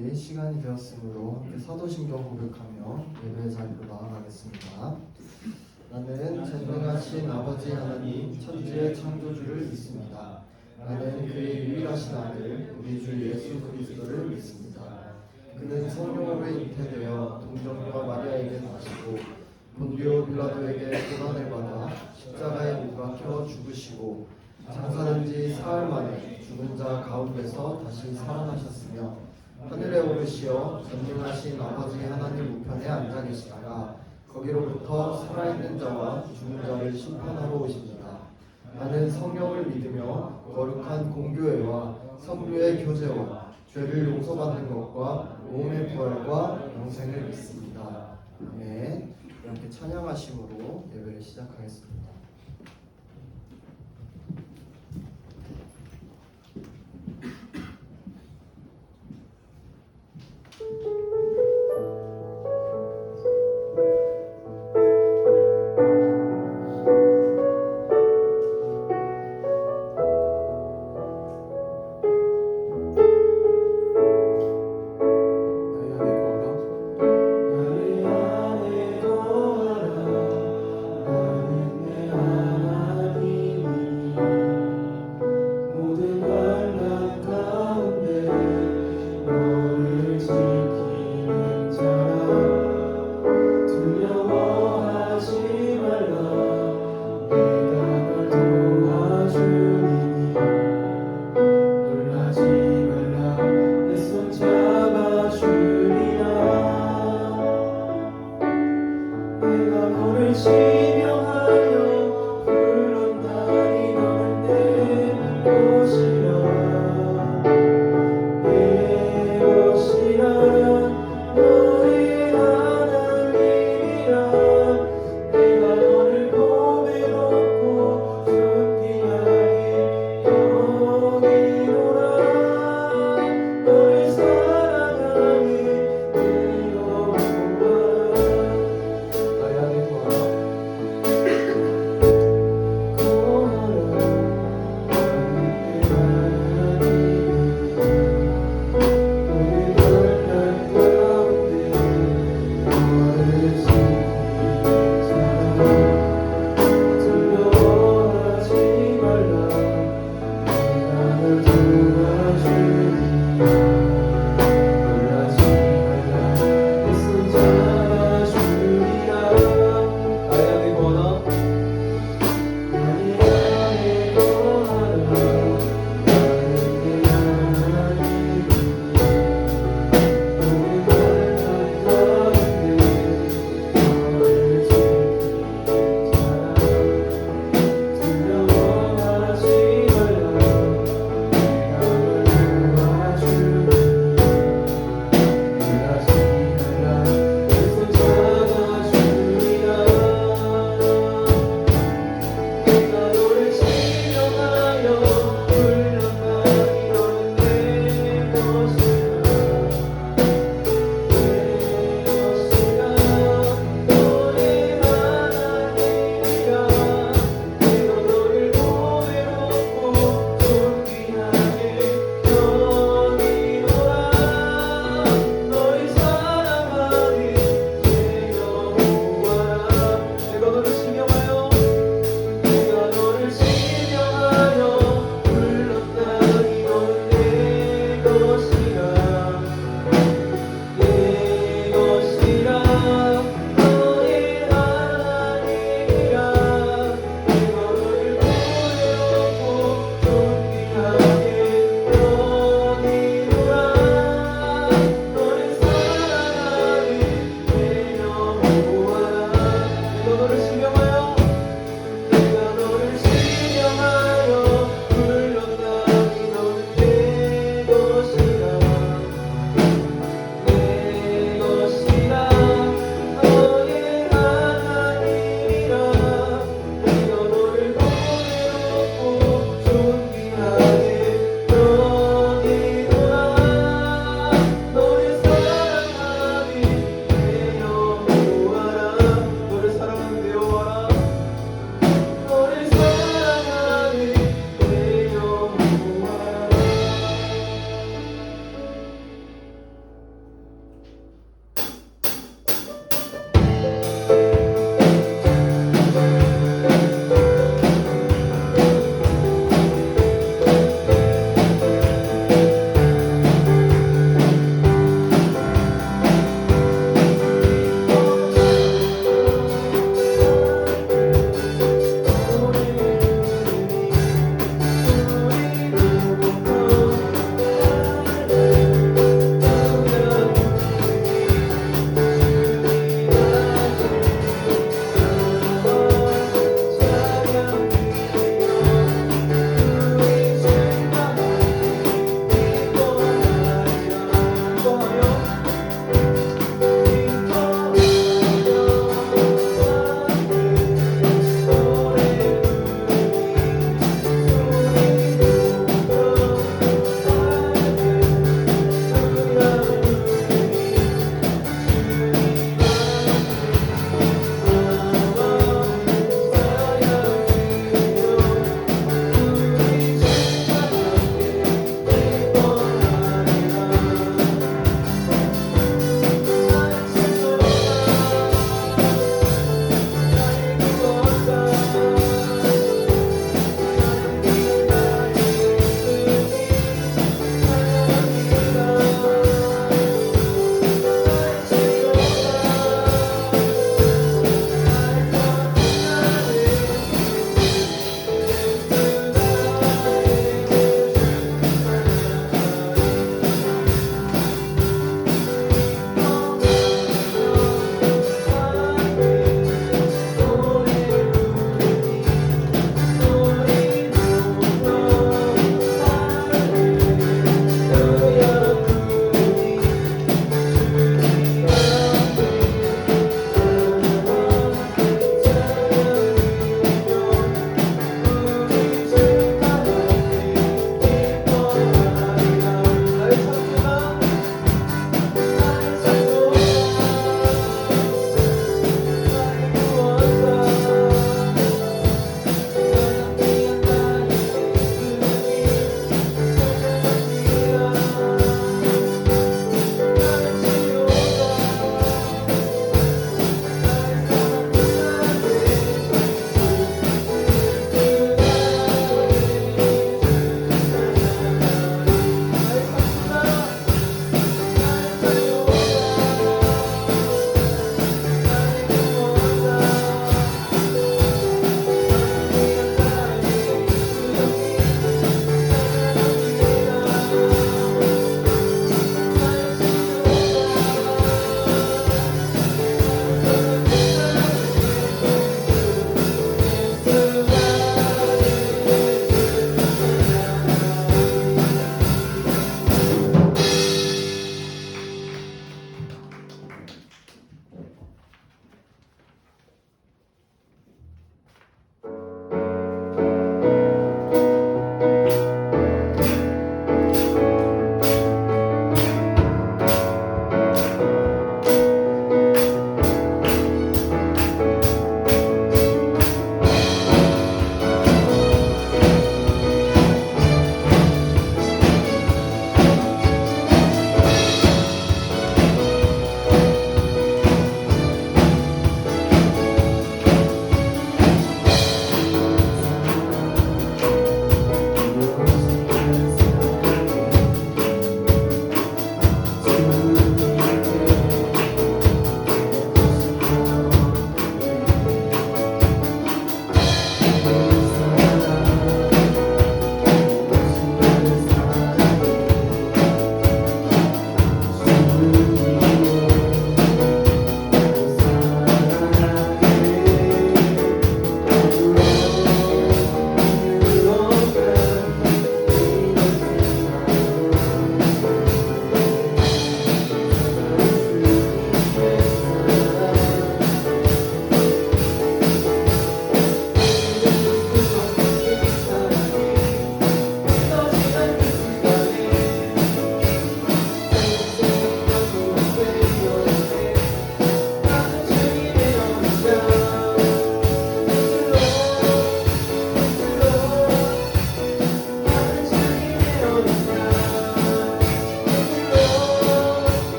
우리 시간이 되었으므로 함께 사도신경 고백하며 예배 자리로 나아가겠습니다. 나는 전능하신 아버지 하나님 천지의 창조주를 믿습니다. 나는 그의 유일하신 아들 우리 주 예수 그리스도를 믿습니다. 그는 성령으로 잉태되어 동정녀 마리아에게 나시고 본디오 빌라도에게 고난을 받아 십자가에 못 박혀 죽으시고 장사된 지 사흘 만에 죽은 자 가운데서 다시 살아나셨으며 하늘에 오르시어 전능하신 아버지 하나님 우편에 앉아 계시다가 거기로부터 살아있는 자와 죽은 자를 심판하러 오십니다. 나는 성령을 믿으며 거룩한 공교회와 성도의 교제와 죄를 용서받는 것과 몸의 부활과 영생을 믿습니다. 아멘. 이렇게 찬양하심으로 예배를 시작하겠습니다. 나의 안에 거하라. 나는 내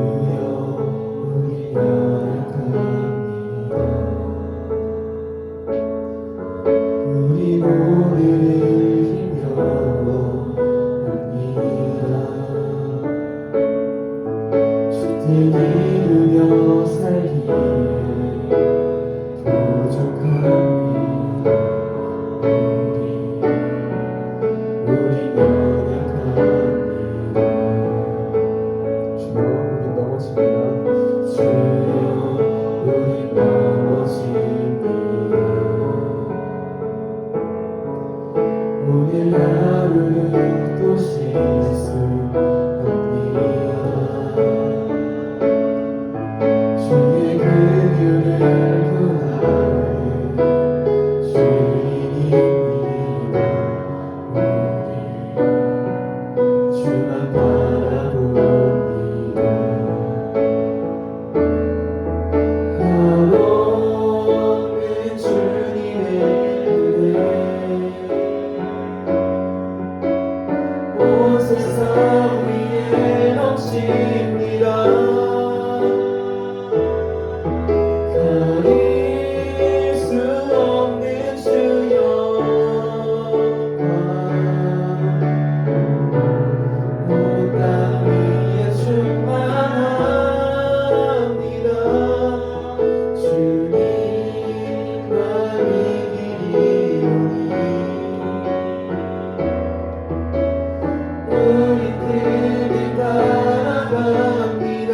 우리 연약합니다. 우리 모두를 힘겨워합니다. 주택 이루며 살기에 부족합니다. 우리 연약합니다. 주여 우리 넘어집니다. 주여 우리 넘어집니다. 오늘 하루는 또 실수합니다. 주의 긍휼을 구하는 주인입니다. 우리 주만 바라봅니다. 한없는 주님의 은혜 온 세상 위에 넘칩니다. 가릴 수 없는 주 영광 온 땅 위에 충만합니다. 주님만이 길이오니 우리 그를 따라갑니다.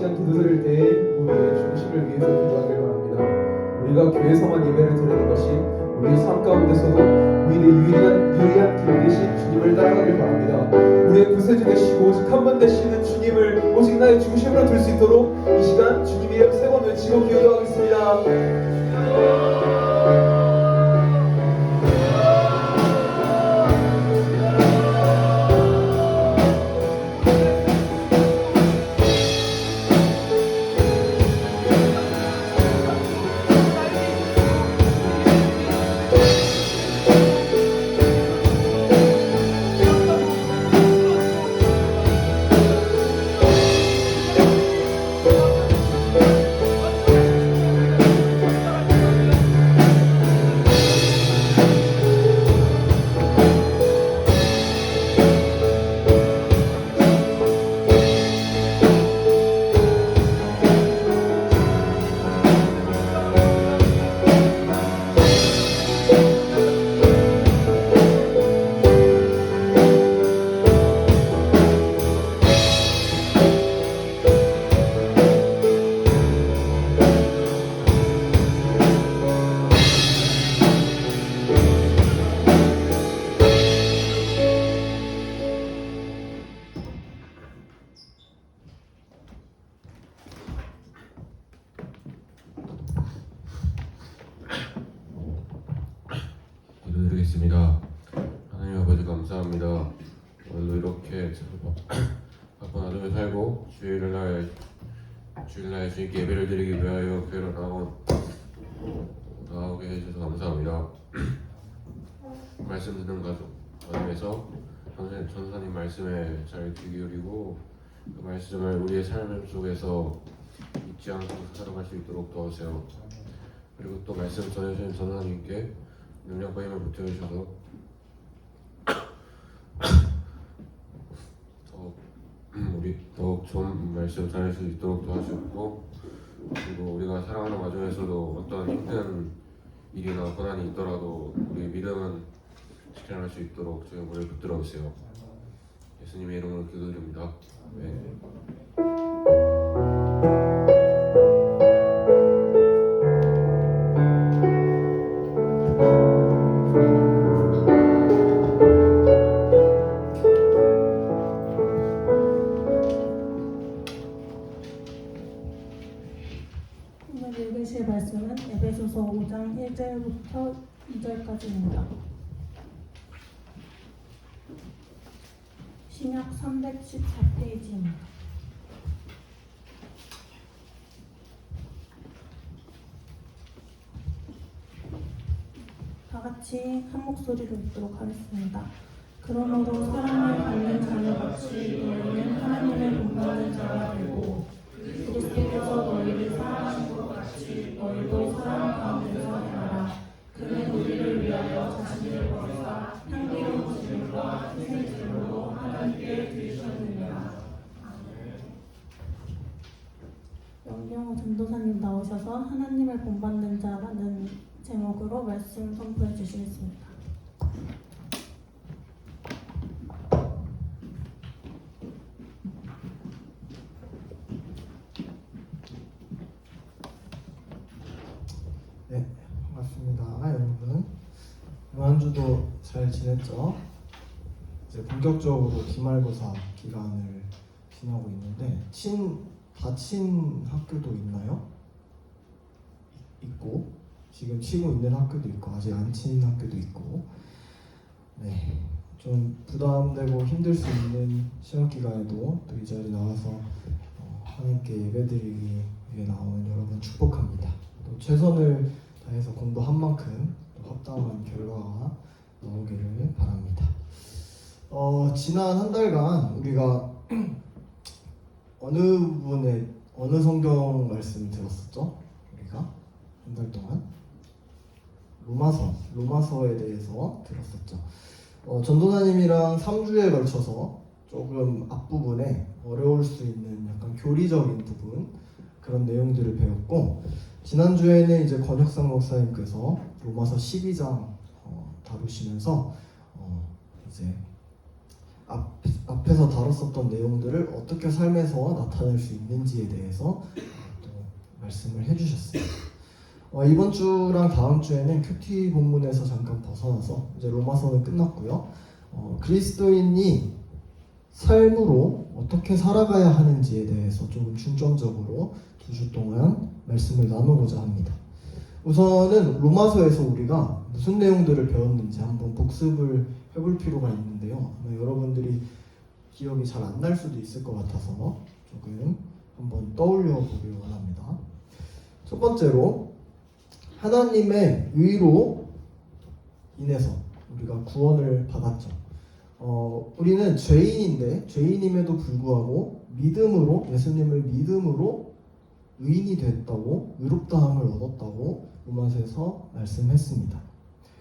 시간 기도드릴 때 우리의 중심을 위해서 기도하길 바랍니다. 우리가 교회에서만 예배를 드리는 것이 우리의 삶 가운데서도 우리의 유일한 길 대신 주님을 따라가길 바랍니다. 우리의 구세주 되시고 오직 한 분 되시는 주님을 오직 나의 중심으로 둘 수 있도록 이 시간 주님 이름 세 번 외치고 기도하겠습니다. 기도드리겠습니다. 하나님 아버지 감사합니다. 오늘도 이렇게 바쁜 하루를 살고 주일날 주님께 예배를 드리기 위하여 교회로 나오게 해주셔서 감사합니다. 말씀 듣는 과정에서 전사님 말씀에 잘 귀 기울이고 그 말씀을 우리의 삶 속에서 잊지 않고 살아갈 수 있도록 도와주세요. 그리고 또 말씀 전해주신 전사님께 능력과 힘을 붙여주셔서 더욱 좋은 말씀 전할 수 있도록 도와주셨고, 그리고 우리가 살아가는 과정에서도 어떤 힘든 일이나 고난이 있더라도 우리의 믿음은 지켜낼 수 있도록 저희 우리를 붙들어 주세요. 예수님의 이름으로 기도드립니다. 네. 오늘 읽으실 말씀은 에베소서 5장 1절부터 2절까지입니다. 신약 314페이지입니다. 다 같이 한 목소리로 읽도록 하겠습니다. 그러므로 사랑을 받는 자녀같이 너희는 하나님의 본받는 자가 되고 그리스도께서 너희를 사랑하신 것 같이 너희도 사랑 가운데서 행하라. 그는 우리를 위하여 자신을 버리사 향기로운 기름과 희생제물로 하나님께 드리셨느니라. 영경호 전도사님 나오셔서 하나님을 본받는 자라는 제목으로 말씀 선포해 주시겠습니다. 네, 반갑습니다, 여러분. 이번 한 주도 잘 지냈죠? 이제 본격적으로 기말고사 기간을 지나고 있는데 다친 학교도 있나요? 있고 지금 치고 있는 학교도 있고 아직 안 친 학교도 있고, 네, 좀 부담되고 힘들 수 있는 시험 기간에도 또 이 자리 나와서 하나님께 예배드리기 위해 나오는 여러분 축복합니다. 또 최선을 다해서 공부한 만큼 또 합당한 결과가 나오기를 바랍니다. 지난 한 달간 우리가 어느 성경 말씀 들었었죠? 우리가 한 달 동안 로마서에 대해서 들었었죠. 전도사님이랑 3주에 걸쳐서 조금 앞부분에 어려울 수 있는 약간 교리적인 부분, 그런 내용들을 배웠고, 지난주에는 이제 권혁상 목사님께서 로마서 12장 다루시면서 이제 앞에서 다뤘었던 내용들을 어떻게 삶에서 나타낼 수 있는지에 대해서 또 말씀을 해주셨어요. 이번 주랑 다음 주에는 큐티 본문에서 잠깐 벗어나서 이제 로마서는 끝났고요. 그리스도인이 삶으로 어떻게 살아가야 하는지에 대해서 조금 중점적으로 2주 동안 말씀을 나누고자 합니다. 우선은 로마서에서 우리가 무슨 내용들을 배웠는지 한번 복습을 해볼 필요가 있는데요. 아마 여러분들이 기억이 잘 안 날 수도 있을 것 같아서 조금 한번 떠올려 보길 원합니다. 첫 번째로 하나님의 의로 인해서 우리가 구원을 받았죠. 우리는 죄인인데 죄인임에도 불구하고 믿음으로 예수님을 믿음으로 의인이 됐다고 의롭다함을 얻었다고 로마서에서 말씀했습니다.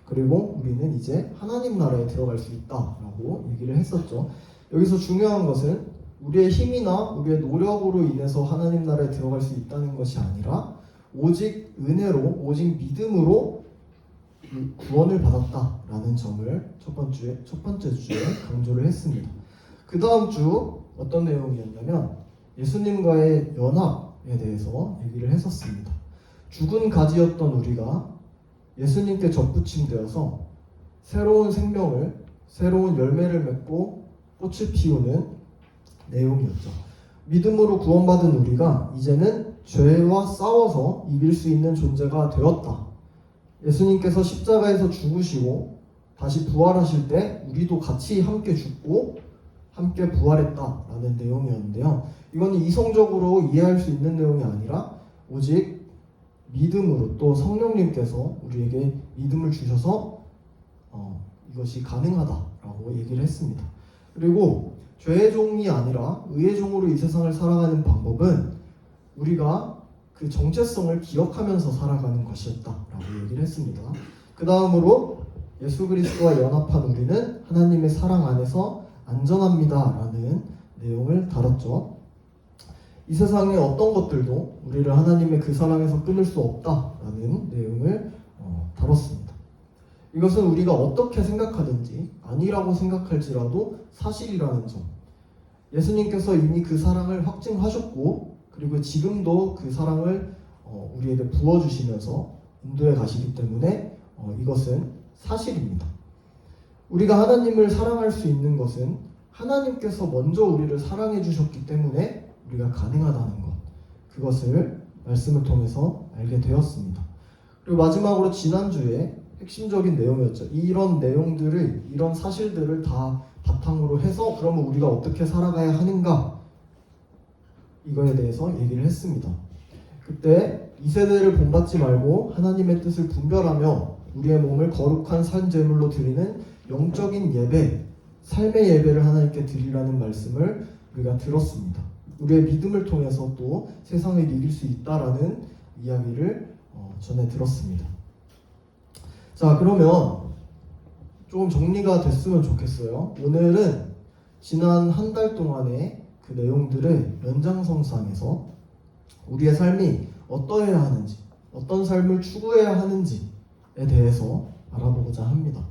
그리고 우리는 이제 하나님 나라에 들어갈 수 있다라고 얘기를 했었죠. 여기서 중요한 것은 우리의 힘이나 우리의 노력으로 인해서 하나님 나라에 들어갈 수 있다는 것이 아니라 오직 은혜로 오직 믿음으로 구원을 받았다라는 점을 첫 번째 주에 강조를 했습니다. 그 다음 주 어떤 내용이었냐면 예수님과의 연합에 대해서 얘기를 했었습니다. 죽은 가지였던 우리가 예수님께 접붙임되어서 새로운 생명을 새로운 열매를 맺고 꽃을 피우는 내용이었죠. 믿음으로 구원받은 우리가 이제는 죄와 싸워서 이길 수 있는 존재가 되었다. 예수님께서 십자가에서 죽으시고 다시 부활하실 때 우리도 같이 함께 죽고 함께 부활했다라는 내용이었는데요. 이건 이성적으로 이해할 수 있는 내용이 아니라 오직 믿음으로 또 성령님께서 우리에게 믿음을 주셔서 이것이 가능하다라고 얘기를 했습니다. 그리고 죄의 종이 아니라 의의 종으로 이 세상을 살아가는 방법은 우리가 그 정체성을 기억하면서 살아가는 것이었다라고 얘기를 했습니다. 그 다음으로 예수 그리스도와 연합한 우리는 하나님의 사랑 안에서 안전합니다라는 내용을 다뤘죠. 이 세상의 어떤 것들도 우리를 하나님의 그 사랑에서 끊을 수 없다라는 내용을 다뤘습니다. 이것은 우리가 어떻게 생각하든지 아니라고 생각할지라도 사실이라는 점. 예수님께서 이미 그 사랑을 확증하셨고 그리고 지금도 그 사랑을 우리에게 부어주시면서 인도해 가시기 때문에 이것은 사실입니다. 우리가 하나님을 사랑할 수 있는 것은 하나님께서 먼저 우리를 사랑해 주셨기 때문에 우리가 가능하다는 것, 그것을 말씀을 통해서 알게 되었습니다. 그리고 마지막으로 지난주에 핵심적인 내용이었죠. 이런 내용들을, 이런 사실들을 다 바탕으로 해서 그러면 우리가 어떻게 살아가야 하는가, 이거에 대해서 얘기를 했습니다. 그때 이 세대를 본받지 말고 하나님의 뜻을 분별하며 우리의 몸을 거룩한 산 제물로 드리는 영적인 예배, 삶의 예배를 하나님께 드리라는 말씀을 우리가 들었습니다. 우리의 믿음을 통해서 또 세상을 이길 수 있다라는 이야기를 전해 들었습니다. 자, 그러면 조금 정리가 됐으면 좋겠어요. 오늘은 지난 한 달 동안의 그 내용들을 연장선상에서 우리의 삶이 어떠해야 하는지, 어떤 삶을 추구해야 하는지에 대해서 알아보고자 합니다.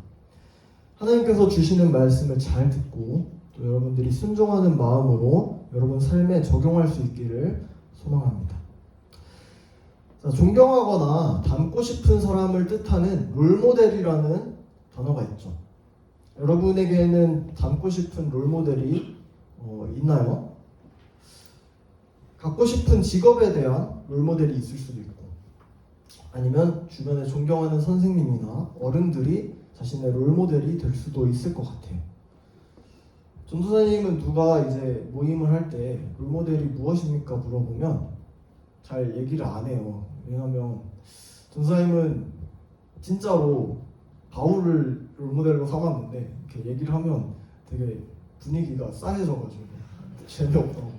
하나님께서 주시는 말씀을 잘 듣고 또 여러분들이 순종하는 마음으로 여러분 삶에 적용할 수 있기를 소망합니다. 자, 존경하거나 닮고 싶은 사람을 뜻하는 롤모델이라는 단어가 있죠. 여러분에게는 닮고 싶은 롤모델이 있나요? 갖고 싶은 직업에 대한 롤모델이 있을 수도 있고 아니면 주변에 존경하는 선생님이나 어른들이 자신의 롤모델이 될 수도 있을 것 같아요. 전도사님은 누가 이제 모임을 할 때 롤모델이 무엇입니까? 물어보면 잘 얘기를 안 해요. 왜냐하면 전도사님은 진짜로 바울을 롤모델로 삼았는데 이렇게 얘기를 하면 되게 분위기가 싸해져가지고 재미없다고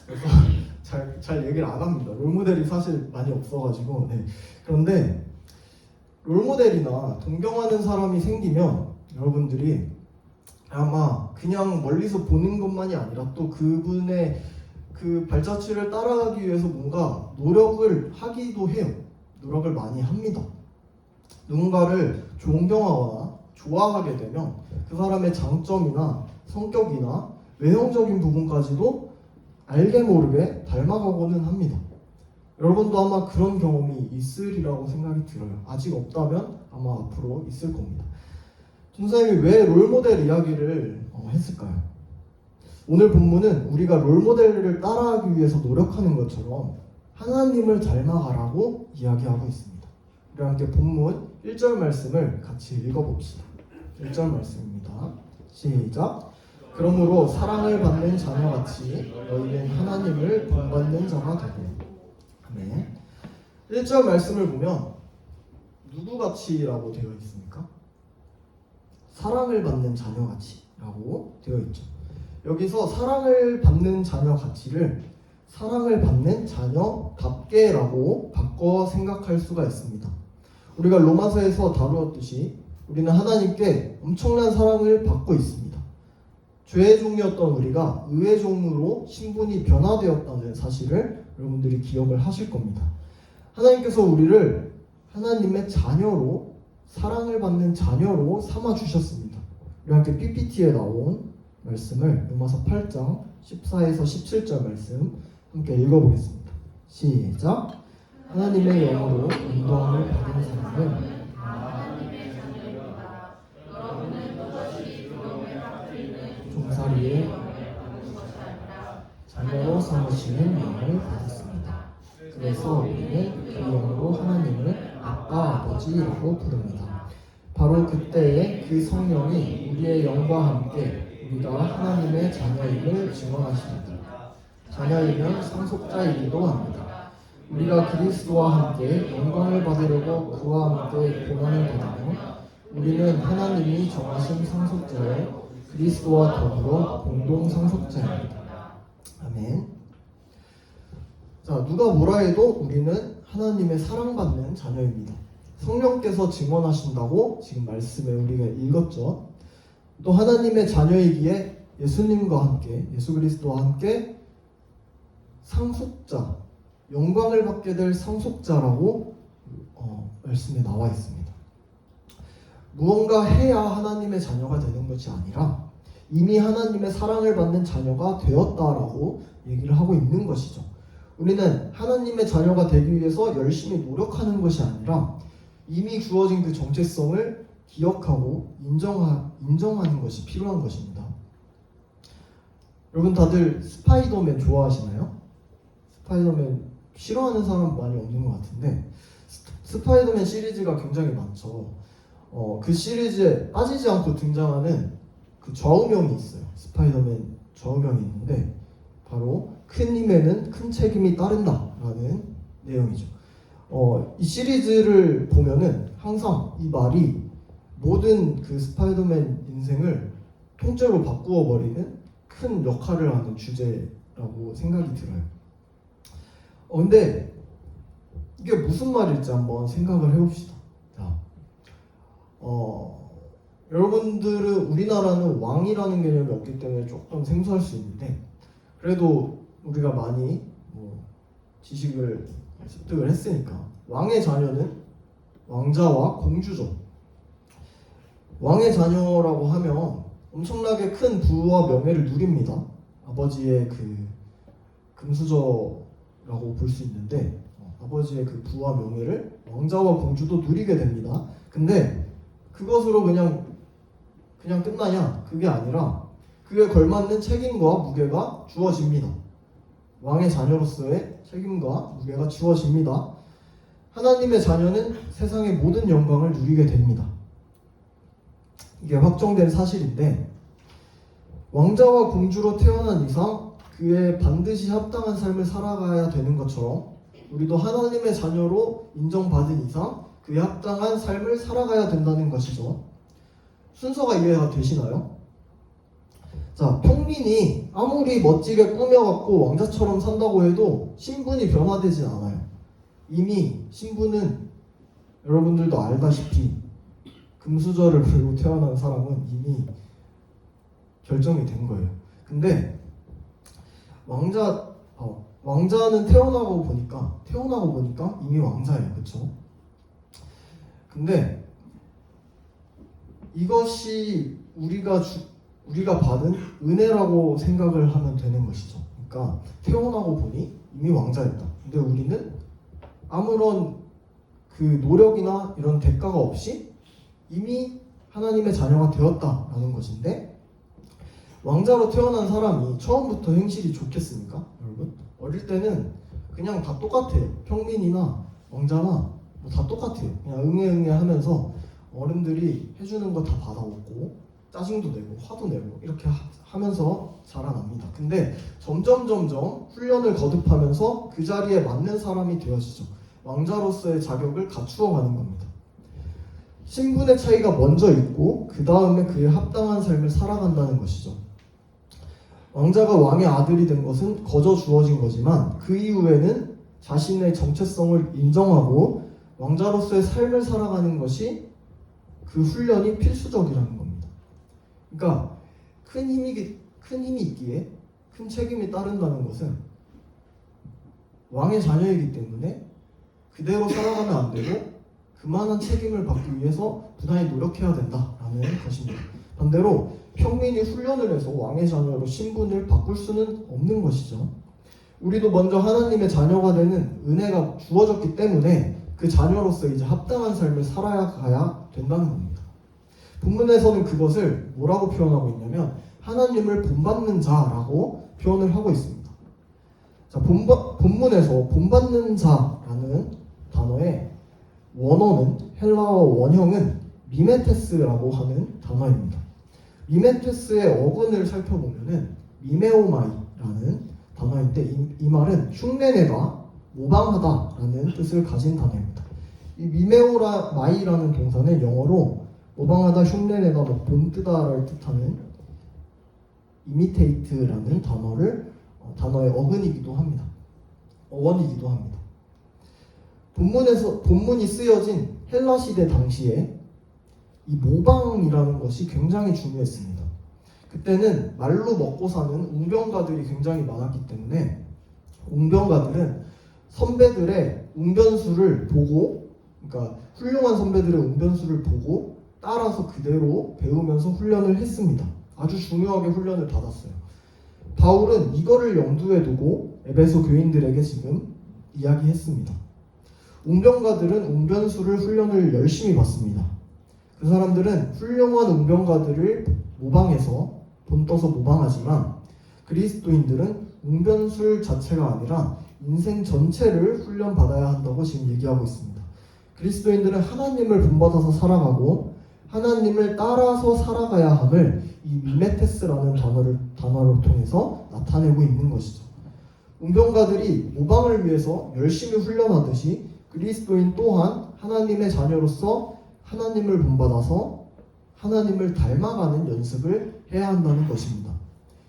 그래서 잘 얘기를 안 합니다. 롤모델이 사실 많이 없어가지고. 네. 그런데 롤모델이나 동경하는 사람이 생기면 여러분들이 아마 그냥 멀리서 보는 것만이 아니라 또 그분의 그 발자취를 따라가기 위해서 뭔가 노력을 하기도 해요. 노력을 많이 합니다. 누군가를 존경하거나 좋아하게 되면 그 사람의 장점이나 성격이나 외형적인 부분까지도 알게 모르게 닮아가고는 합니다. 여러분도 아마 그런 경험이 있으리라고 생각이 들어요. 아직 없다면 아마 앞으로 있을 겁니다. 전사님이 왜 롤모델 이야기를 했을까요? 오늘 본문은 우리가 롤모델을 따라하기 위해서 노력하는 것처럼 하나님을 닮아가라고 이야기하고 있습니다. 우리 함께 본문 1절 말씀을 같이 읽어봅시다. 1절 말씀입니다. 시작. 그러므로 사랑을 받는 자녀같이 너희는 하나님을 본받는 자가 되고. 아멘. 1절 말씀을 보면 누구같이라고 되어 있습니까? 사랑을 받는 자녀같이라고 되어 있죠. 여기서 사랑을 받는 자녀같이를 사랑을 받는 자녀답게라고 바꿔 생각할 수가 있습니다. 우리가 로마서에서 다루었듯이 우리는 하나님께 엄청난 사랑을 받고 있습니다. 죄의 종이었던 우리가 의의 종으로 신분이 변화되었다는 사실을 여러분들이 기억을 하실 겁니다. 하나님께서 우리를 하나님의 자녀로, 사랑을 받는 자녀로 삼아 주셨습니다. 우리 함께 PPT에 나온 말씀을 로마서 8장 14에서 17절 말씀 함께 읽어보겠습니다. 시작. 하나님의 영으로 인도함을 받은 사람은 종살이에 자녀로 삼으시는 영을 받았습니다. 그래서 우리는 그 영으로 하나님을 아빠 아버지라고 부릅니다. 바로 그때에 그 성령이 우리의 영과 함께 우리가 하나님의 자녀임을 증언하십니다. 자녀이면 상속자이기도 합니다. 우리가 그리스도와 함께 영광을 받으려고 그와 함께 고난을 받으며 우리는 하나님이 정하신 상속자의 그리스도와 더불어 공동 상속자입니다. 아멘. 자, 누가 뭐라 해도 우리는 하나님의 사랑받는 자녀입니다. 성령께서 증언하신다고 지금 말씀에 우리가 읽었죠. 또 하나님의 자녀이기에 예수님과 함께, 예수 그리스도와 함께 상속자, 영광을 받게 될 상속자라고 말씀에 나와 있습니다. 무언가 해야 하나님의 자녀가 되는 것이 아니라 이미 하나님의 사랑을 받는 자녀가 되었다라고 얘기를 하고 있는 것이죠. 우리는 하나님의 자녀가 되기 위해서 열심히 노력하는 것이 아니라 이미 주어진 그 정체성을 기억하고 인정하는 것이 필요한 것입니다. 여러분 다들 스파이더맨 좋아하시나요? 스파이더맨 싫어하는 사람 많이 없는 것 같은데 스파이더맨 시리즈가 굉장히 많죠. 그 시리즈에 빠지지 않고 등장하는 그 좌우명이 있어요. 스파이더맨 좌우명이 있는데 바로 큰 힘에는 큰 책임이 따른다라는 내용이죠. 이 시리즈를 보면은 항상 이 말이 모든 그 스파이더맨 인생을 통째로 바꾸어 버리는 큰 역할을 하는 주제라고 생각이 들어요. 근데 이게 무슨 말일지 한번 생각을 해봅시다. 자, 여러분들은 우리나라는 왕이라는 개념이 없기 때문에 조금 생소할 수 있는데 그래도 우리가 많이 지식을 습득을 했으니까 왕의 자녀는 왕자와 공주죠. 왕의 자녀라고 하면 엄청나게 큰 부와 명예를 누립니다. 아버지의 그 금수저라고 볼 수 있는데 아버지의 그 부와 명예를 왕자와 공주도 누리게 됩니다. 근데 그것으로 그냥 끝나냐? 그게 아니라 그에 걸맞는 책임과 무게가 주어집니다. 왕의 자녀로서의 책임과 무게가 주어집니다. 하나님의 자녀는 세상의 모든 영광을 누리게 됩니다. 이게 확정된 사실인데 왕자와 공주로 태어난 이상 그에 반드시 합당한 삶을 살아가야 되는 것처럼 우리도 하나님의 자녀로 인정받은 이상 그에 합당한 삶을 살아가야 된다는 것이죠. 순서가 이해가 되시나요? 자, 평민이 아무리 멋지게 꾸며갖고 왕자처럼 산다고 해도 신분이 변화되진 않아요. 이미 신분은 여러분들도 알다시피 금수저를 불고 태어난 사람은 이미 결정이 된 거예요. 근데 왕자는 태어나고 보니까 이미 왕자예요. 그렇죠? 근데 이것이 우리가 받은 은혜라고 생각을 하면 되는 것이죠. 그러니까 태어나고 보니 이미 왕자였다. 근데 우리는 아무런 그 노력이나 이런 대가가 없이 이미 하나님의 자녀가 되었다라는 것인데, 왕자로 태어난 사람이 처음부터 행실이 좋겠습니까? 여러분? 어릴 때는 그냥 다 똑같아요. 평민이나 왕자나 뭐 다 똑같아요. 그냥 응애 하면서 어른들이 해주는 거 다 받아먹고 짜증도 내고 화도 내고 이렇게 하면서 자라납니다. 근데 점점 훈련을 거듭하면서 그 자리에 맞는 사람이 되어지죠. 왕자로서의 자격을 갖추어가는 겁니다. 신분의 차이가 먼저 있고 그 다음에 그에 합당한 삶을 살아간다는 것이죠. 왕자가 왕의 아들이 된 것은 거저 주어진 거지만 그 이후에는 자신의 정체성을 인정하고 왕자로서의 삶을 살아가는 것이 그 훈련이 필수적이라는 겁니다. 그러니까 큰 힘이 있기에 큰 책임이 따른다는 것은 왕의 자녀이기 때문에 그대로 살아가면 안 되고 그만한 책임을 받기 위해서 부단히 노력해야 된다라는 것입니다. 반대로 평민이 훈련을 해서 왕의 자녀로 신분을 바꿀 수는 없는 것이죠. 우리도 먼저 하나님의 자녀가 되는 은혜가 주어졌기 때문에 그 자녀로서 이제 합당한 삶을 살아가야 된다는 겁니다. 본문에서는 그것을 뭐라고 표현하고 있냐면 하나님을 본받는 자라고 표현을 하고 있습니다. 자, 본문에서 본받는 자라는 단어의 원어는 헬라어 원형은 미메테스라고 하는 단어입니다. 미메테스의 어근을 살펴보면은 미메오마이라는 단어인데 이 말은 흉내내다, 모방하다라는 뜻을 가진 단어입니다. 이 미메오마이라는 동사는 영어로 모방하다, 흉내내다, 본뜨다를 뜻하는 imitate라는 단어의 어근이기도 합니다. 어원이기도 합니다. 본문이 쓰여진 헬라 시대 당시에 이 모방이라는 것이 굉장히 중요했습니다. 그때는 말로 먹고 사는 웅변가들이 굉장히 많았기 때문에 웅변가들은 선배들의 웅변수를 보고, 그러니까 훌륭한 선배들의 웅변수를 보고 따라서 그대로 배우면서 훈련을 했습니다. 아주 중요하게 훈련을 받았어요. 바울은 이거를 염두에 두고 에베소 교인들에게 지금 이야기했습니다. 웅변가들은 웅변수를 훈련을 열심히 받습니다. 그 사람들은 훌륭한 웅변가들을 모방해서 본떠서 모방하지만 그리스도인들은 웅변술 자체가 아니라 인생 전체를 훈련받아야 한다고 지금 얘기하고 있습니다. 그리스도인들은 하나님을 본받아서 살아가고 하나님을 따라서 살아가야 함을 이 미메테스라는 단어를 통해서 나타내고 있는 것이죠. 웅변가들이 모방을 위해서 열심히 훈련하듯이 그리스도인 또한 하나님의 자녀로서 하나님을 본받아서 하나님을 닮아가는 연습을 해야 한다는 것입니다.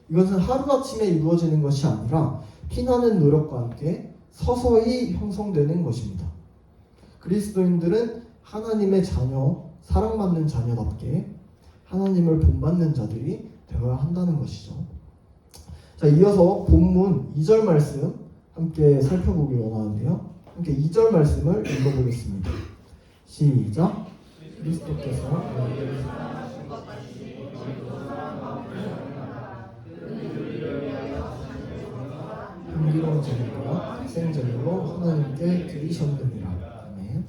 이것은 하루아침에 이루어지는 것이 아니라 피나는 노력과 함께 서서히 형성되는 것입니다. 그리스도인들은 하나님의 자녀, 사랑받는 자녀답게 하나님을 본받는 자들이 되어야 한다는 것이죠. 자, 이어서 본문 2절 말씀 함께 살펴보기 원하는데요. 함께 2절 말씀을 읽어보겠습니다. 시작. 그리스도께서 너희를 사랑하신 것 같이 너희도 사랑하고 향기로운 제물과 희생제물로 하나님께 드리셨느니라. 아멘.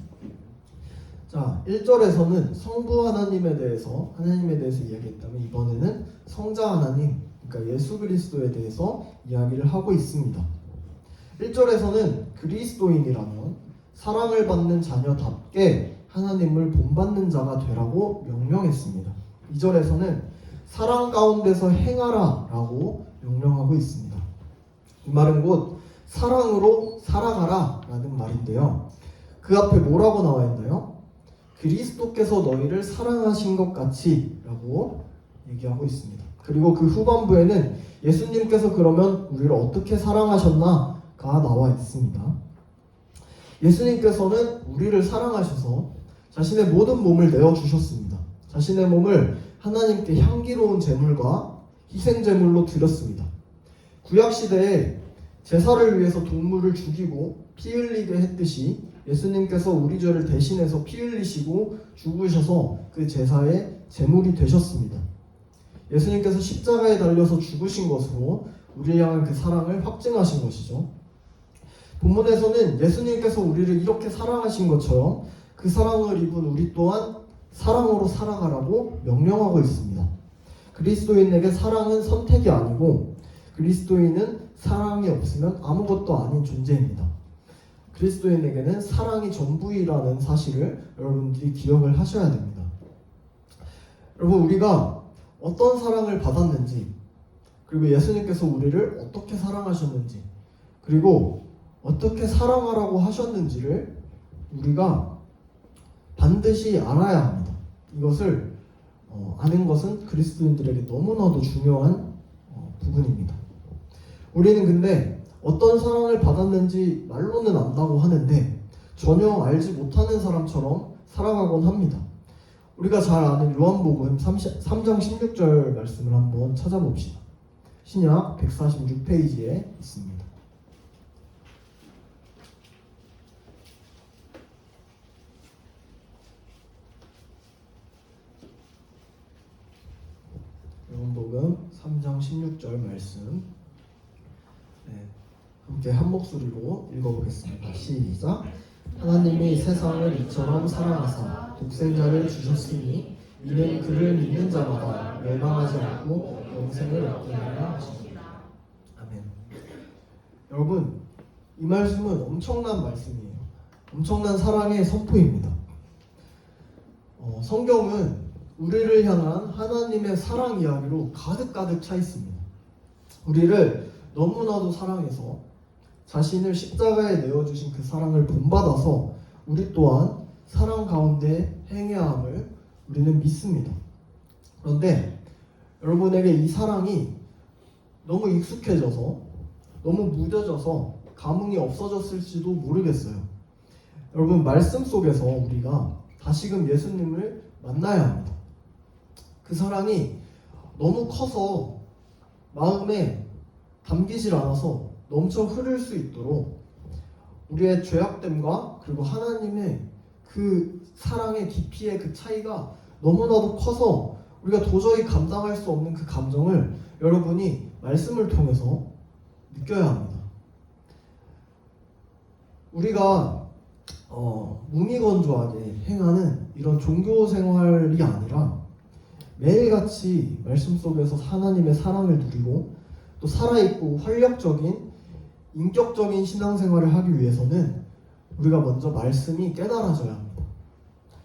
자, 1절에서는 성부 하나님에 대해서 이야기했다면 이번에는 성자 하나님, 그러니까 예수 그리스도에 대해서 이야기를 하고 있습니다. 1절에서는 그리스도인이라면 사랑을 받는 자녀답게 하나님을 본받는 자가 되라고 명령했습니다. 2절에서는 사랑 가운데서 행하라 라고 명령하고 있습니다. 이 말은 곧 사랑으로 살아가라 라는 말인데요. 그 앞에 뭐라고 나와 있나요? 그리스도께서 너희를 사랑하신 것 같이 라고 얘기하고 있습니다. 그리고 그 후반부에는 예수님께서 그러면 우리를 어떻게 사랑하셨나가 나와 있습니다. 예수님께서는 우리를 사랑하셔서 자신의 모든 몸을 내어주셨습니다. 자신의 몸을 하나님께 향기로운 제물과 희생제물로 드렸습니다. 구약시대에 제사를 위해서 동물을 죽이고 피 흘리게 했듯이 예수님께서 우리 죄를 대신해서 피 흘리시고 죽으셔서 그 제사의 제물이 되셨습니다. 예수님께서 십자가에 달려서 죽으신 것으로 우리를 향한 그 사랑을 확증하신 것이죠. 본문에서는 예수님께서 우리를 이렇게 사랑하신 것처럼 그 사랑을 입은 우리 또한 사랑으로 살아가라고 명령하고 있습니다. 그리스도인에게 사랑은 선택이 아니고 그리스도인은 사랑이 없으면 아무것도 아닌 존재입니다. 그리스도인에게는 사랑이 전부이라는 사실을 여러분들이 기억을 하셔야 됩니다. 여러분, 우리가 어떤 사랑을 받았는지, 그리고 예수님께서 우리를 어떻게 사랑하셨는지, 그리고 어떻게 사랑하라고 하셨는지를 우리가 반드시 알아야 합니다. 이것을 아는 것은 그리스도인들에게 너무나도 중요한 부분입니다. 우리는 근데 어떤 사랑을 받았는지 말로는 안다고 하는데 전혀 알지 못하는 사람처럼 살아가곤 합니다. 우리가 잘 아는 요한복음 3장 16절 말씀을 한번 찾아봅시다. 신약 146페이지에 있습니다. 요한복음 3장 16절 말씀, 함께 한 목소리로 읽어보겠습니다. 시작. 하나님이 세상을 이처럼 사랑하사 독생자를 주셨으니 이는 그를 믿는 자마다 멸망하지 않고 영생을 얻게 하려 하십니다. 아멘. 여러분, 이 말씀은 엄청난 말씀이에요. 엄청난 사랑의 선포입니다. 성경은 우리를 향한 하나님의 사랑 이야기로 가득가득 차 있습니다. 우리를 너무나도 사랑해서 자신을 십자가에 내어주신 그 사랑을 본받아서 우리 또한 사랑 가운데 행해야 함을 우리는 믿습니다. 그런데 여러분에게 이 사랑이 너무 익숙해져서 너무 무뎌져서 감흥이 없어졌을지도 모르겠어요. 여러분, 말씀 속에서 우리가 다시금 예수님을 만나야 합니다. 그 사랑이 너무 커서 마음에 담기질 않아서 넘쳐 흐를 수 있도록 우리의 죄악됨과 그리고 하나님의 그 사랑의 깊이의 그 차이가 너무나도 커서 우리가 도저히 감당할 수 없는 그 감정을 여러분이 말씀을 통해서 느껴야 합니다. 우리가 무미건조하게 행하는 이런 종교 생활이 아니라 매일같이 말씀 속에서 하나님의 사랑을 누리고 또 살아있고 활력적인 인격적인 신앙생활을 하기 위해서는 우리가 먼저 말씀이 깨달아져야 합니다.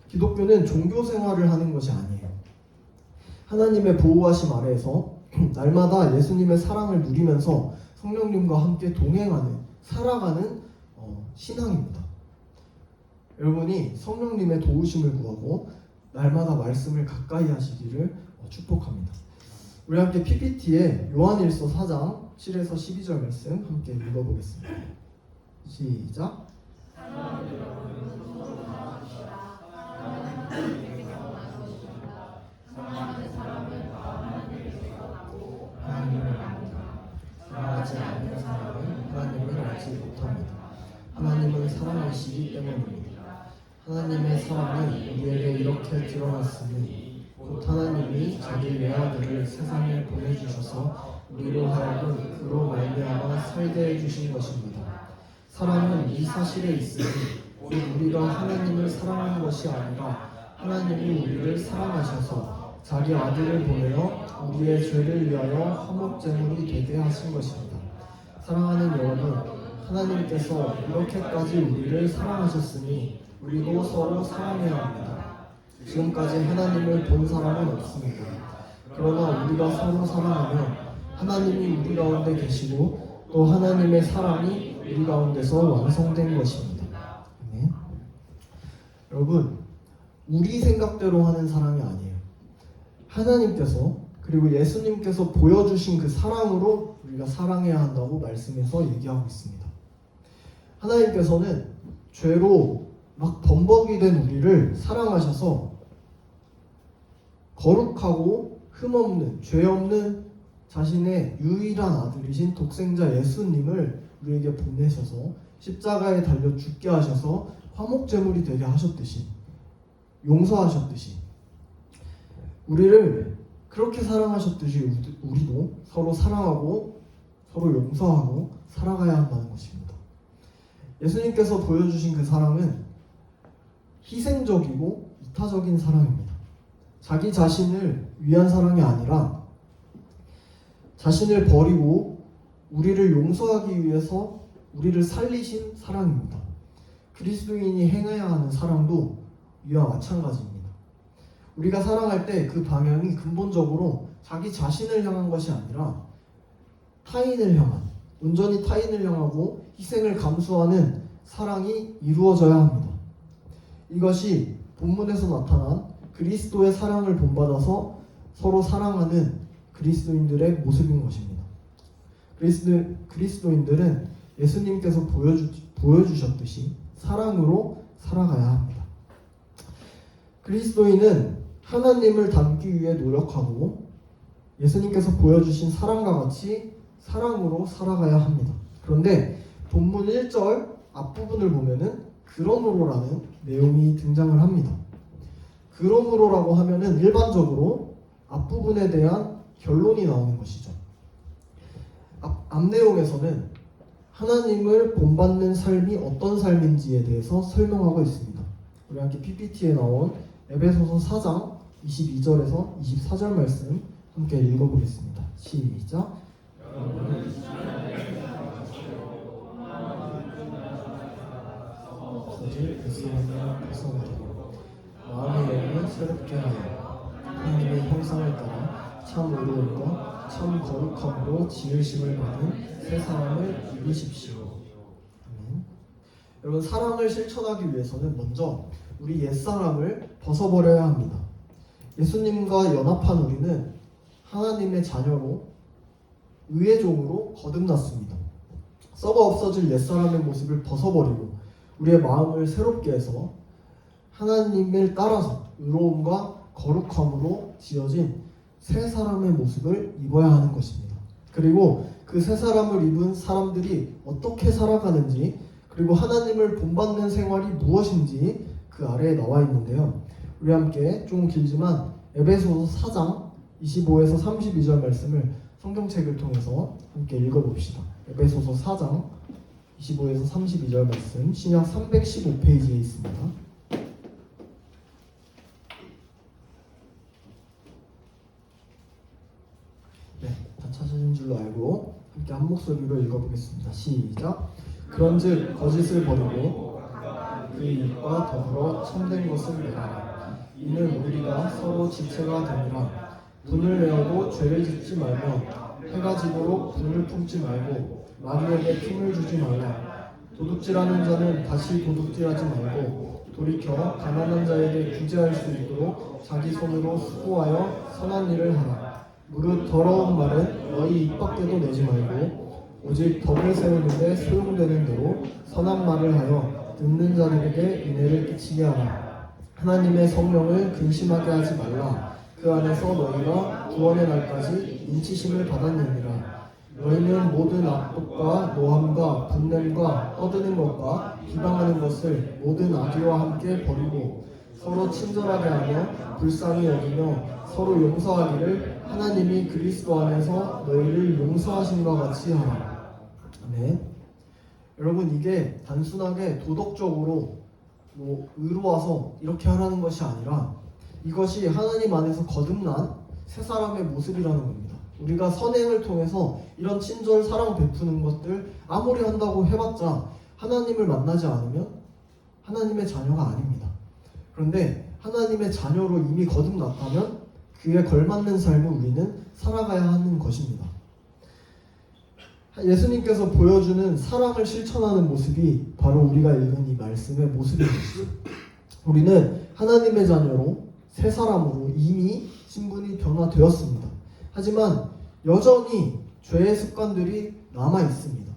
기독교는 종교 생활을 하는 것이 아니에요. 하나님의 보호하심 아래에서 날마다 예수님의 사랑을 누리면서 성령님과 함께 동행하는, 살아가는 신앙입니다. 여러분이 성령님의 도우심을 구하고 날마다 말씀을 가까이 하시기를 축복합니다. 우리 함께 PPT에 요한일서 4장 7에서 12절 말씀 함께 읽어보겠습니다. 시작. 사랑하지 않는 사람은 하나님을 알지 못합니다. 하나님은 사랑이시기 때문입니다. 하나님의 사랑이 우리에게 이렇게 드러났으니 곧 하나님이 자기 외아들을 세상에 보내주셔서 우리로 하여금 그로 말미암아 살게 해주신 것입니다. 사랑은 이 사실에 있으니 곧 우리가 하나님을 사랑한 것이 아니라 하나님이 우리를 사랑하셔서 자기 아들을 보내어 우리의 죄를 위하여 화목제물이 되게 하신 것입니다. 사랑하는 여러분, 하나님께서 이렇게까지 우리를 사랑하셨으니 우리도 서로 사랑해야 합니다. 지금까지 하나님을 본 사람은 없습니다. 그러나 우리가 서로 사랑하면 하나님이 우리 가운데 계시고 또 하나님의 사랑이 우리 가운데서 완성된 것입니다. 네. 여러분, 우리 생각대로 하는 사랑이 아니에요. 하나님께서 그리고 예수님께서 보여주신 그 사랑으로 우리가 사랑해야 한다고 말씀에서 얘기하고 있습니다. 하나님께서는 죄로 막 범벅이 된 우리를 사랑하셔서 거룩하고 흠없는, 죄 없는 자신의 유일한 아들이신 독생자 예수님을 우리에게 보내셔서 십자가에 달려 죽게 하셔서 화목제물이 되게 하셨듯이, 용서하셨듯이 우리를 그렇게 사랑하셨듯이 우리도 서로 사랑하고 서로 용서하고 살아가야 한다는 것입니다. 예수님께서 보여주신 그 사랑은 희생적이고 이타적인 사랑입니다. 자기 자신을 위한 사랑이 아니라 자신을 버리고 우리를 용서하기 위해서 우리를 살리신 사랑입니다. 그리스도인이 행해야 하는 사랑도 이와 마찬가지입니다. 우리가 사랑할 때 그 방향이 근본적으로 자기 자신을 향한 것이 아니라 타인을 향한, 온전히 타인을 향하고 희생을 감수하는 사랑이 이루어져야 합니다. 이것이 본문에서 나타난 그리스도의 사랑을 본받아서 서로 사랑하는 그리스도인들의 모습인 것입니다. 그리스도인들은 예수님께서 보여주셨듯이 사랑으로 살아가야 합니다. 그리스도인은 하나님을 닮기 위해 노력하고 예수님께서 보여주신 사랑과 같이 사랑으로 살아가야 합니다. 그런데 본문 1절 앞부분을 보면은 그러므로라는 내용이 등장을 합니다. 그러므로라고 하면은 일반적으로 앞부분에 대한 결론이 나오는 것이죠. 앞 내용에서는 하나님을 본받는 삶이 어떤 삶인지에 대해서 설명하고 있습니다. 우리 함께 PPT에 나온 에베소서 4장 22절에서 24절 말씀 함께 읽어보겠습니다. 시작. 마음의 영을 새롭게 하여 하나님의 형상을 따라 참 의로움과 참 거룩함으로 지으심을 받은 새 사람을 입으십시오. 아멘. 여러분, 사랑을 실천하기 위해서는 먼저 우리 옛사람을 벗어버려야 합니다. 예수님과 연합한 우리는 하나님의 자녀로 의의 종으로 거듭났습니다. 썩어 없어질 옛사람의 모습을 벗어버리고 우리의 마음을 새롭게 해서 하나님을 따라서 의로움과 거룩함으로 지어진 새 사람의 모습을 입어야 하는 것입니다. 그리고 그 새 사람을 입은 사람들이 어떻게 살아가는지, 그리고 하나님을 본받는 생활이 무엇인지 그 아래에 나와 있는데요. 우리 함께 좀 길지만 에베소서 4장 25에서 32절 말씀을 성경책을 통해서 함께 읽어봅시다. 에베소서 4장 25에서 32절 말씀, 신약 315페이지에 있습니다. 네, 다 찾으신 줄로 알고 함께 한 목소리로 읽어보겠습니다. 시작. 그런즉 거짓을 버리고 그 입과 더불어 참된 것을 내라. 이는 우리가 서로 지체가 되니라. 분을 내어도 죄를 짓지 말며 해가 지도록 분을 품지 말고 마귀에게 틈을 주지 말라. 도둑질하는 자는 다시 도둑질하지 말고 돌이켜 가난한 자에게 구제할 수 있도록 자기 손으로 수고하여 선한 일을 하라. 무릇 더러운 말은 너희 입 밖에도 내지 말고 오직 덕을 세우는데 소용되는 대로 선한 말을 하여 듣는 자들에게 은혜를 끼치게 하라. 하나님의 성령을 근심하게 하지 말라. 그 안에서 너희가 구원의 날까지 인치심을 받았느니라. 너희는 모든 악독과 노함과 분냄과 떠드는 것과 비방하는 것을 모든 악의와 함께 버리고 서로 친절하게 하며 불쌍히 여기며 서로 용서하기를 하나님이 그리스도 안에서 너희를 용서하신 것 같이 하라. 아멘. 여러분, 이게 단순하게 도덕적으로 의로워서 이렇게 하라는 것이 아니라 이것이 하나님 안에서 거듭난 새 사람의 모습이라는 겁니다. 우리가 선행을 통해서 이런 친절, 사랑 베푸는 것들 아무리 한다고 해봤자 하나님을 만나지 않으면 하나님의 자녀가 아닙니다. 그런데 하나님의 자녀로 이미 거듭났다면 그에 걸맞는 삶을 우리는 살아가야 하는 것입니다. 예수님께서 보여주는 사랑을 실천하는 모습이 바로 우리가 읽은 이 말씀의 모습입니다. 우리는 하나님의 자녀로 새 사람으로 이미 신분이 변화되었습니다. 하지만 여전히 죄의 습관들이 남아 있습니다.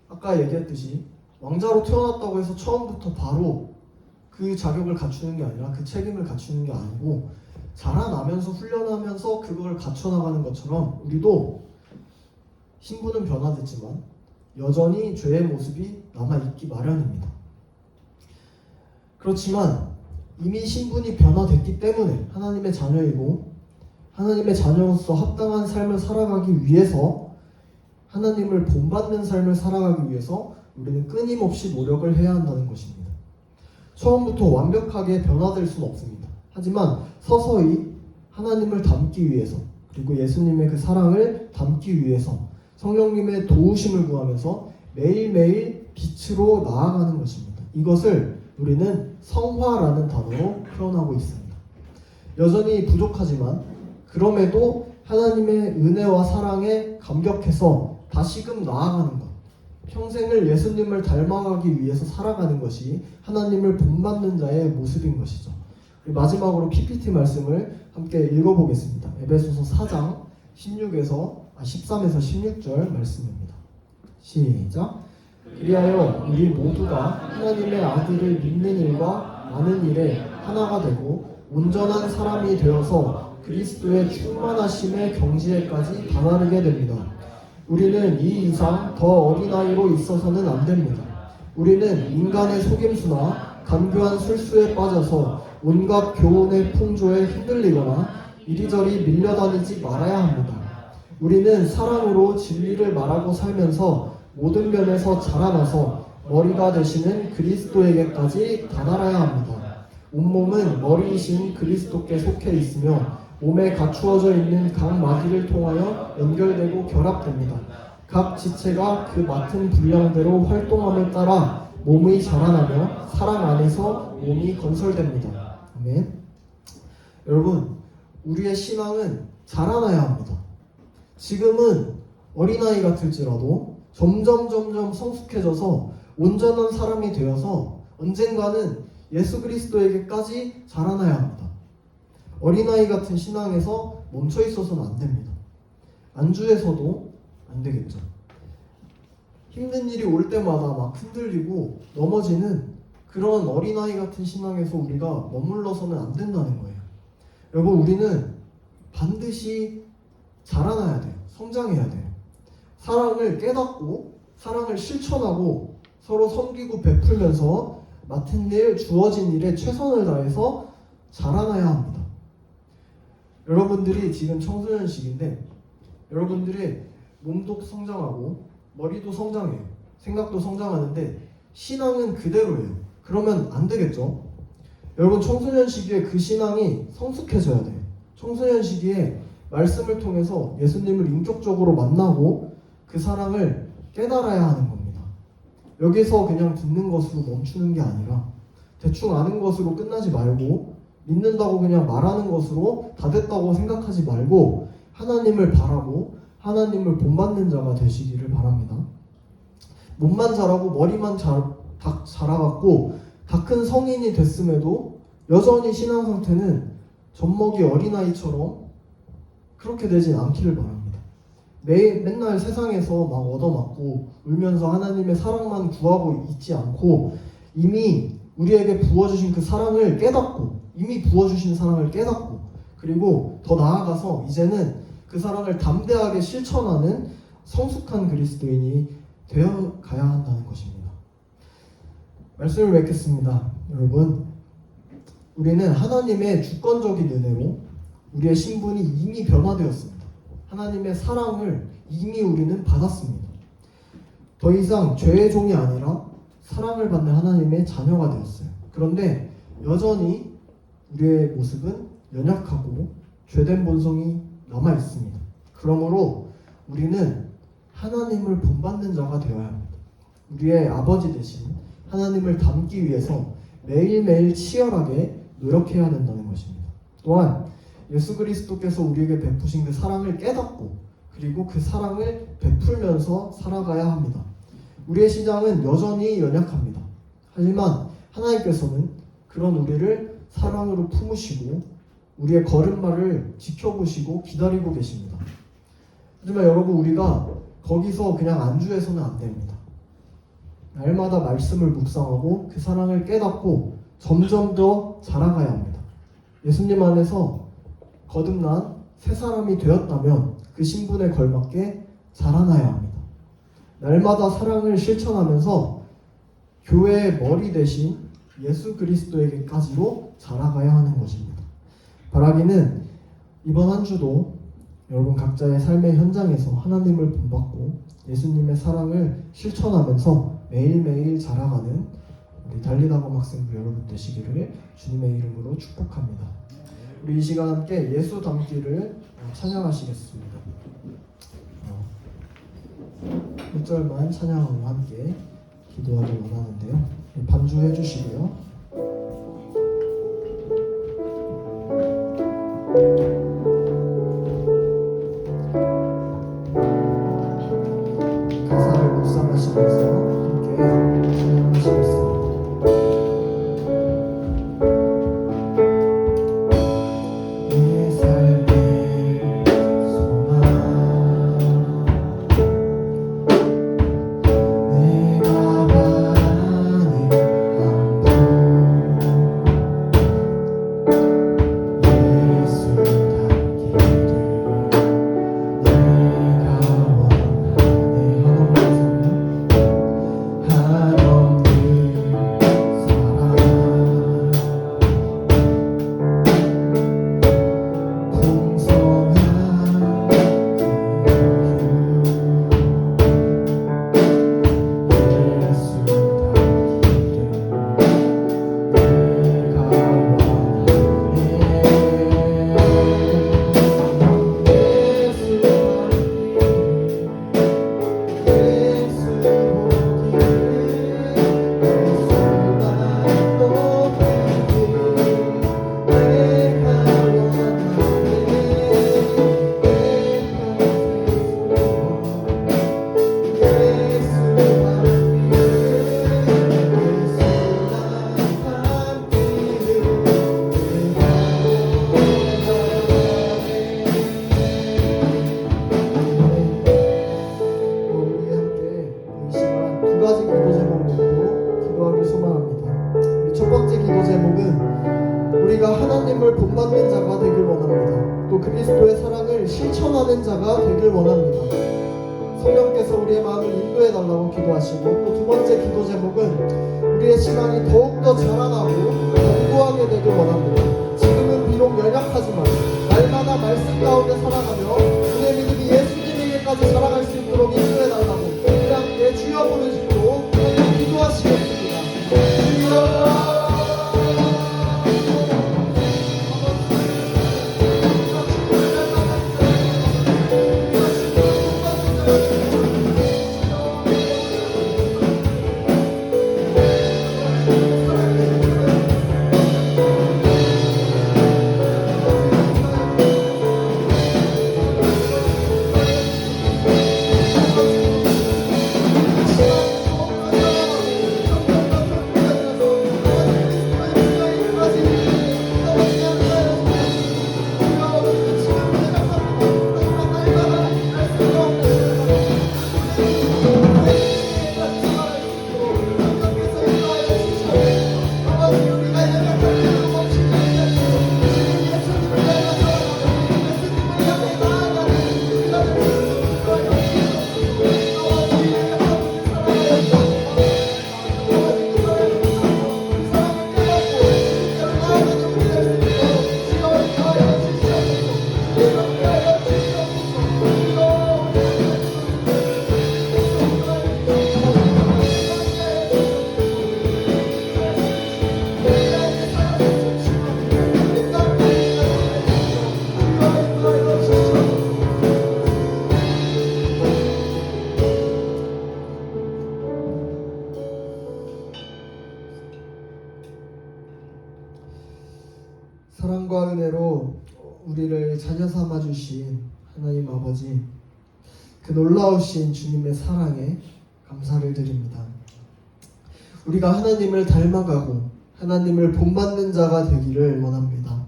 아까 얘기했듯이 왕자로 태어났다고 해서 처음부터 바로 그 자격을 갖추는 게 아니라 그 책임을 갖추는 게 아니고 자라나면서 훈련하면서 그걸 갖춰나가는 것처럼 우리도 신분은 변화됐지만 여전히 죄의 모습이 남아있기 마련입니다. 그렇지만 이미 신분이 변화됐기 때문에 하나님의 자녀이고 하나님의 자녀로서 합당한 삶을 살아가기 위해서, 하나님을 본받는 삶을 살아가기 위해서 우리는 끊임없이 노력을 해야 한다는 것입니다. 처음부터 완벽하게 변화될 수는 없습니다. 하지만 서서히 하나님을 닮기 위해서, 그리고 예수님의 그 사랑을 닮기 위해서 성령님의 도우심을 구하면서 매일매일 빛으로 나아가는 것입니다. 이것을 우리는 성화라는 단어로 표현하고 있습니다. 여전히 부족하지만 그럼에도 하나님의 은혜와 사랑에 감격해서 다시금 나아가는 것, 평생을 예수님을 닮아가기 위해서 살아가는 것이 하나님을 본받는 자의 모습인 것이죠. 마지막으로 PPT 말씀을 함께 읽어보겠습니다. 에베소서 4장 13에서 16절 말씀입니다. 시작. 그리하여 우리 모두가 하나님의 아들을 믿는 일과 아는 일에 하나가 되고 온전한 사람이 되어서 그리스도의 충만하심의 경지에까지 다다르게 됩니다. 우리는 이 이상 더 어린아이로 있어서는 안 됩니다. 우리는 인간의 속임수나 간교한 술수에 빠져서 온갖 교훈의 풍조에 흔들리거나 이리저리 밀려다니지 말아야 합니다. 우리는 사랑으로 진리를 말하고 살면서 모든 면에서 자라나서 머리가 되시는 그리스도에게까지 다다라야 합니다. 온몸은 머리이신 그리스도께 속해 있으며 몸에 갖추어져 있는 각 마디를 통하여 연결되고 결합됩니다. 각 지체가 그 맡은 분량대로 활동함을 따라 몸이 자라나며 사랑 안에서 몸이 건설됩니다. 아멘. 여러분, 우리의 신앙은 자라나야 합니다. 지금은 어린아이 같을지라도 점점 성숙해져서 온전한 사람이 되어서 언젠가는 예수 그리스도에게까지 자라나야 합니다. 어린아이 같은 신앙에서 멈춰 있어서는 안 됩니다. 안주에서도 안 되겠죠. 힘든 일이 올 때마다 막 흔들리고 넘어지는 그런 어린아이 같은 신앙에서 우리가 머물러서는 안 된다는 거예요. 여러분, 우리는 반드시 자라나야 돼요. 성장해야 돼요. 사랑을 깨닫고 사랑을 실천하고 서로 섬기고 베풀면서 맡은 일, 주어진 일에 최선을 다해서 자라나야 합니다. 여러분들이 지금 청소년 시기인데 여러분들의 몸도 성장하고 머리도 성장해요. 생각도 성장하는데 신앙은 그대로예요. 그러면 안 되겠죠? 여러분, 청소년 시기에 그 신앙이 성숙해져야 돼요. 청소년 시기에 말씀을 통해서 예수님을 인격적으로 만나고 그 사랑을 깨달아야 하는 겁니다. 여기서 그냥 듣는 것으로 멈추는 게 아니라 대충 아는 것으로 끝나지 말고 믿는다고 그냥 말하는 것으로 다 됐다고 생각하지 말고 하나님을 바라고 하나님을 본받는 자가 되시기를 바랍니다. 몸만 자라고 머리만 자라갖고 다 큰 성인이 됐음에도 여전히 신앙 상태는 젖먹이 어린아이처럼 그렇게 되진 않기를 바랍니다. 맨날 세상에서 막 얻어맞고 울면서 하나님의 사랑만 구하고 있지 않고 이미 우리에게 부어주신 그 사랑을 깨닫고 이미 부어주신 사랑을 깨닫고 그리고 더 나아가서 이제는 그 사랑을 담대하게 실천하는 성숙한 그리스도인이 되어가야 한다는 것입니다. 말씀을 맺겠습니다. 여러분, 우리는 하나님의 주권적인 은혜로 우리의 신분이 이미 변화되었습니다. 하나님의 사랑을 이미 우리는 받았습니다. 더 이상 죄의 종이 아니라 사랑을 받는 하나님의 자녀가 되었어요. 그런데 여전히 우리의 모습은 연약하고 죄된 본성이 남아 있습니다. 그러므로 우리는 하나님을 본받는 자가 되어야 합니다. 우리의 아버지 되신 하나님을 닮기 위해서 매일매일 치열하게 노력해야 된다는 것입니다. 또한 예수 그리스도께서 우리에게 베푸신 그 사랑을 깨닫고 그리고 그 사랑을 베풀면서 살아가야 합니다. 우리의 신앙은 여전히 연약합니다. 하지만 하나님께서는 그런 우리를 사랑으로 품으시고 우리의 걸음마를 지켜보시고 기다리고 계십니다. 하지만 여러분, 우리가 거기서 그냥 안주해서는 안 됩니다. 날마다 말씀을 묵상하고 그 사랑을 깨닫고 점점 더 자라가야 합니다. 예수님 안에서 거듭난 새 사람이 되었다면 그 신분에 걸맞게 자라나야 합니다. 날마다 사랑을 실천하면서 교회의 머리 대신 예수 그리스도에게까지로 자라가야 하는 것입니다. 바라기는 이번 한 주도 여러분 각자의 삶의 현장에서 하나님을 본받고 예수님의 사랑을 실천하면서 매일매일 자라가는 우리 달리다고 학생부 여러분 되시기를 주님의 이름으로 축복합니다. 우리 이 시간 함께 예수 담기를 찬양하시겠습니다. 1절만 찬양하고 함께 기도하길 원하는데요. 반주해 주시고요. 가사를 묵상하시면서 함께 찬양하시겠습니다. 내 삶의 소망 내가 바라는 예수 닮기를 내가 원하네. 한없는 사랑 풍성한 예수 닮기를 내가 우리 함께 이 시간 두 가지 기도 제목 놓고 기도하길 소망합니다. 우리 첫 번째 기도 제목은 우리가 하나님을 본받는 자가 되길 원합니다. 또 그리스도의 사랑을 실천하는 자가 되길 원합니다. 성령께서 우리의 마음을 인도해 달라고 기도하시고, 또 두 번째 기도 제목은 우리의 신앙이 더욱더 자라나고 견고하게 되길 원합니다. 지금은 비록 연약하지만 날마다 말씀 가운데 살아가며 우리의 믿음이 예수님에게까지 자라갈 수 있도록 인도해 달라고 우리 함께 주여 부르시고 함께 기도하시겠습니다. 주여 사랑과 은혜로 우리를 자녀 삼아 주신 하나님 아버지, 그 놀라우신 주님의 사랑에 감사를 드립니다. 우리가 하나님을 닮아가고 하나님을 본받는 자가 되기를 원합니다.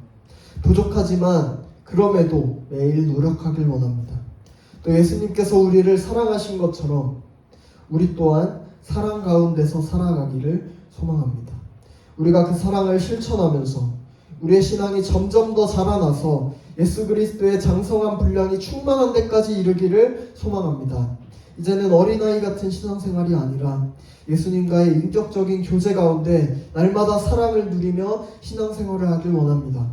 부족하지만 그럼에도 매일 노력하길 원합니다. 또 예수님께서 우리를 사랑하신 것처럼 우리 또한 사랑 가운데서 살아가기를 소망합니다. 우리가 그 사랑을 실천하면서 우리의 신앙이 점점 더 자라나서 예수 그리스도의 장성한 분량이 충만한 데까지 이르기를 소망합니다. 이제는 어린아이 같은 신앙생활이 아니라 예수님과의 인격적인 교제 가운데 날마다 사랑을 누리며 신앙생활을 하길 원합니다.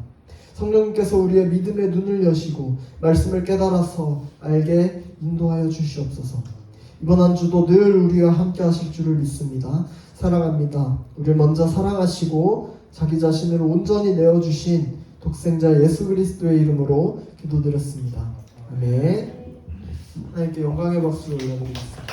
성령님께서 우리의 믿음의 눈을 여시고 말씀을 깨달아서 알게 인도하여 주시옵소서. 이번 한 주도 늘 우리와 함께 하실 줄을 믿습니다. 사랑합니다. 우리를 먼저 사랑하시고 자기 자신을 온전히 내어주신 독생자 예수 그리스도의 이름으로 기도드렸습니다. 아멘. 하나님께 영광의 박수 올려드리겠습니다.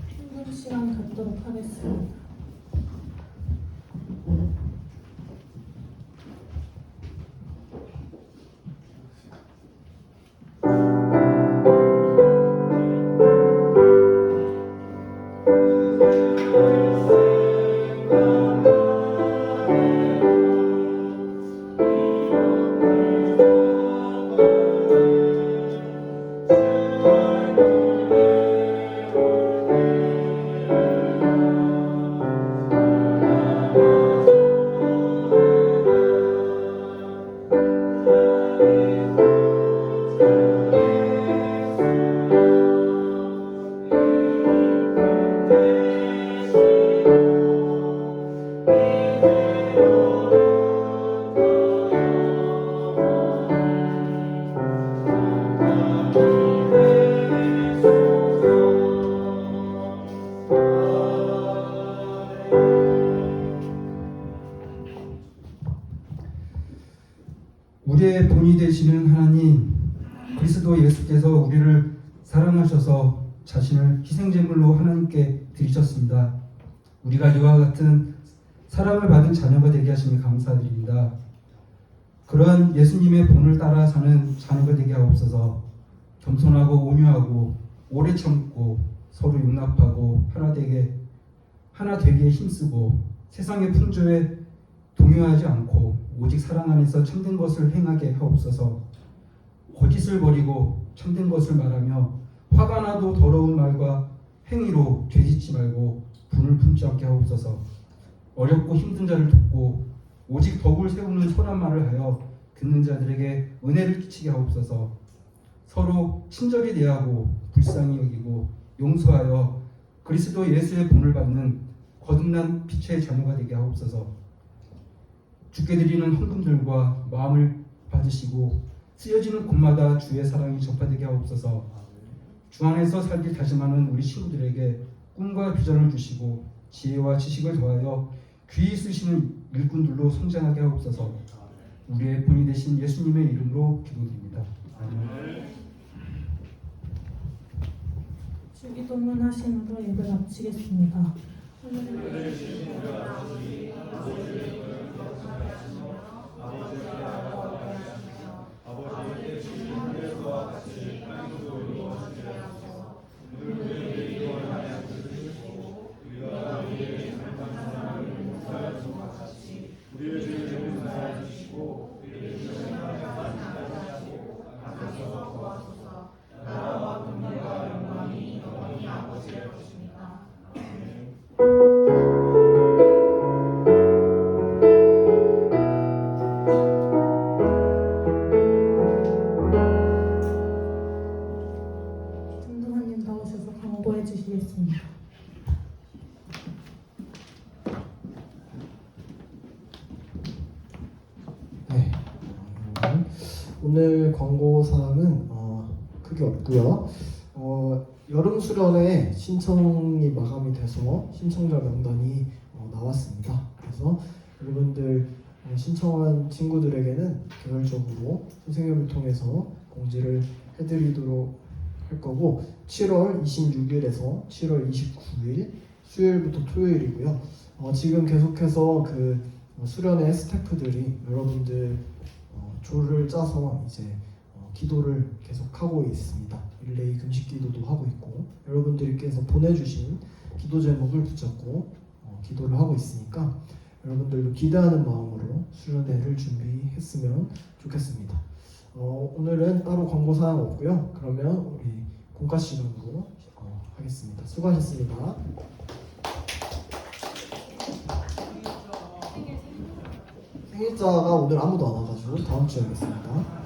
충분 시간 갖도록 하겠습니다. 우리의 본이 되시는 하나님, 그리스도 예수께서 우리를 사랑하셔서 자신을 희생제물로 하나님께 드리셨습니다. 우리가 이와 같은 사랑을 받은 자녀가 되게 하시니 감사드립니다. 그러한 예수님의 본을 따라 사는 자녀가 되게 하옵소서. 겸손하고 온유하고 오래 참고 서로 용납하고 하나 되기에 힘쓰고 세상의 풍조에 동요하지 않고 오직 사랑 안에서 참된 것을 행하게 하옵소서. 거짓을 버리고 참된 것을 말하며 화가 나도 더러운 말과 행위로 되짓지 말고 분을 품지 않게 하옵소서. 어렵고 힘든 자를 돕고 오직 덕을 세우는 선한 말을 하여 듣는 자들에게 은혜를 끼치게 하옵소서. 서로 친절히 대하고 불쌍히 여기고 용서하여 그리스도 예수의 본을 받는 거듭난 빛의 자녀가 되게 하옵소서. 주께 드리는 헌금들과 마음을 받으시고 쓰여지는 곳마다 주의 사랑이 전파되게 하옵소서. 주 안에서 살길 다짐하는 우리 친구들에게 꿈과 비전을 주시고 지혜와 지식을 더하여 귀히 쓰시는 일꾼들로 성장하게 하옵소서. 우리의 본이 되신 예수님의 이름으로 기도드립니다. 아멘. 주기도문 하심으로 예배 마치겠습니다. 전도사님 나오셔서 광고해 주시겠습니다. 네. 오늘 광고 사항은 크게 없고요. 여름 수련회 신청이 마감이 돼서 신청자 명단이 나왔습니다. 그래서 여러분들 신청한 친구들에게는 개별적으로 선생님을 통해서 공지를 해드리도록 할 거고 7월 26일에서 7월 29일 수요일부터 토요일이고요. 지금 계속해서 그 수련회 스태프들이 여러분들 조를 짜서 이제 기도를 계속 하고 있습니다. 릴레이 금식 기도도 하고 있고 여러분들께서 보내주신 기도 제목을 붙잡고 기도를 하고 있으니까 여러분들도 기대하는 마음으로 수련회를 준비했으면 좋겠습니다. 오늘은 따로 광고 사항 없고요. 그러면 우리 공과 시간으로 하겠습니다. 수고하셨습니다. 생일자가 오늘 아무도 안 와가지고 다음 주에 하겠습니다.